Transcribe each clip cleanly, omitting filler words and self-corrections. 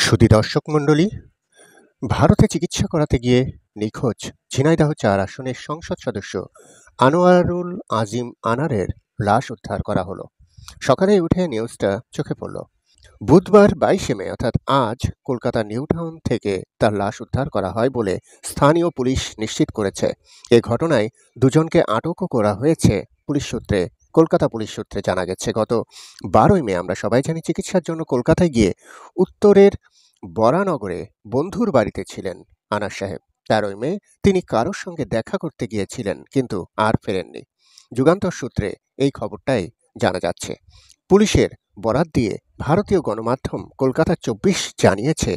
সুধী দর্শক মণ্ডলী, ভারতে চিকিৎসা করাতে গিয়ে নিখোঁজ ঝিনাইদহ ৪ আসনের সংসদ সদস্য আনোয়ারুল আজিম আনারের লাশ উদ্ধার করা হলো। সকালে উঠে নিউজটা চোখে পড়ল। বুধবার ২২শে মে অর্থাৎ আজ কলকাতা নিউ টাউন থেকে তার লাশ উদ্ধার করা হয় বলে স্থানীয় পুলিশ নিশ্চিত করেছে। এ ঘটনায় দুজনকে আটকও করা হয়েছে কলকাতা পুলিশ সূত্রে জানা গেছে। গত ১২ই মে আমরা সবাই জানি চিকিৎসার জন্য কলকাতায় গিয়ে উত্তরের বরানগরে বন্ধুর বাড়িতে ছিলেন আনার সাহেব। ১৩ই মে তিনি কারোর সঙ্গে দেখা করতে গিয়েছিলেন, কিন্তু আর ফেরেননি। যুগান্তর সূত্রে এই খবরটাই জানা যাচ্ছে। পুলিশের বরাত দিয়ে ভারতীয় গণমাধ্যম কলকাতা ২৪ জানিয়েছে,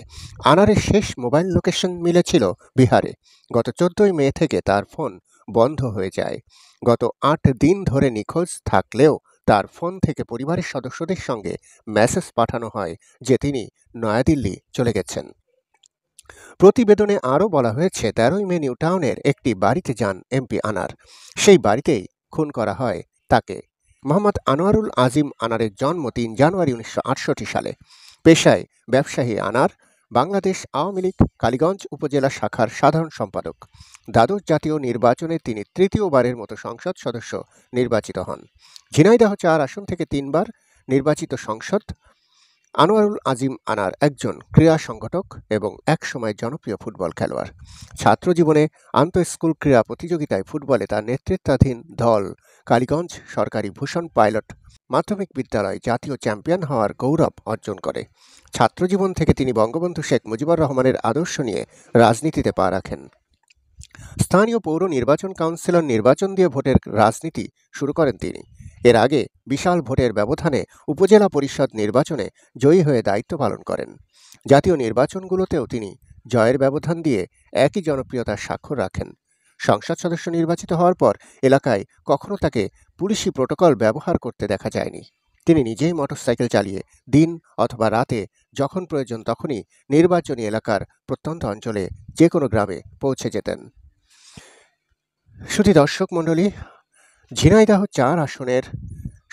আনারের শেষ মোবাইল লোকেশন মিলেছিল বিহারে। গত ১৪ই মে থেকে তার ফোন বন্ধ হয়ে যায়। গত ৮ দিন ধরে নিখোঁজ থাকলেও তার ফোন থেকে পরিবারের সদস্যদের সঙ্গে মেসেজ পাঠানো হয় যে তিনি নয়াদিল্লি চলে গেছেন। প্রতিবেদনে আরও বলা হয়েছে, ১৩ই মে নিউ টাউনের একটি বাড়িতে যান এমপি আনার। সেই বাড়িতেই খুন করা হয় তাকে। মোহাম্মদ আনোয়ারুল আজিম আনারের জন্ম ৩ জানুয়ারি ১৯৬৮ সালে। পেশায় ব্যবসায়ী আনার বাংলাদেশ আওয়ামী লীগ কালীগঞ্জ উপজেলা শাখার সাধারণ সম্পাদক। দ্বাদশ জাতীয় নির্বাচনে তিনি তৃতীয়বারের মতো সংসদ সদস্য নির্বাচিত হন। ঝিনাইদহ ৪ আসন থেকে ৩ বার নির্বাচিত সংসদ আনোয়ারুল আজিম আনার একজন ক্রীড়া সংগঠক এবং একসময় জনপ্রিয় ফুটবল খেলোয়াড়। ছাত্রজীবনে আন্তঃস্কুল ক্রীড়া প্রতিযোগিতায় ফুটবলে তার নেতৃত্বাধীন দল কালীগঞ্জ সরকারি ভূষণ পাইলট মাধ্যমিক বিদ্যালয় জাতীয় চ্যাম্পিয়ন হওয়ার গৌরব অর্জন করে। ছাত্রজীবন থেকে তিনি বঙ্গবন্ধু শেখ মুজিবুর রহমানের আদর্শ নিয়ে রাজনীতিতে পা রাখেন। স্থানীয় পৌর নির্বাচন কাউন্সিলর নির্বাচন দিয়ে ভোটের রাজনীতি শুরু করেন তিনি। এর আগে বিশাল ভোটের ব্যবধানে উপজেলা পরিষদ নির্বাচনে জয়ী হয়ে দায়িত্ব পালন করেন। জাতীয় নির্বাচনগুলোতেও তিনি জয়ের ব্যবধান দিয়ে একই জনপ্রিয়তার স্বাক্ষর রাখেন। সংসদ সদস্য নির্বাচিত হওয়ার পর এলাকায় কখনো তাকে পুলিশি প্রোটোকল ব্যবহার করতে দেখা যায়নি। তিনি নিজেই মোটরসাইকেল চালিয়ে দিন অথবা রাতে যখন প্রয়োজন তখনই নির্বাচনী এলাকার প্রত্যন্ত অঞ্চলে যে কোনো গ্রামে পৌঁছে যেতেন। সুধী দর্শক মণ্ডলী, ঝিনাইদহ ৪ আসনের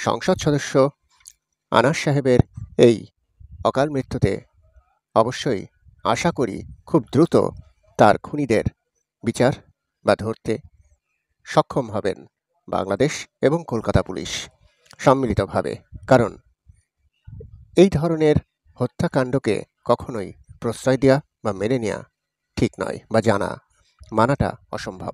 সংসদ সদস্য আনার সাহেবের এই অকাল মৃত্যুতে অবশ্যই আশা করি খুব দ্রুত তার খুনিদের বিচার বা ধরতে সক্ষম হবেন বাংলাদেশ এবং কলকাতা পুলিশ সম্মিলিতভাবে। কারণ এই ধরনের হত্যাকাণ্ডকে কখনোই প্রশ্রয় দেওয়া বা মেনে নেওয়া ঠিক নয়, বা মানাটা অসম্ভব।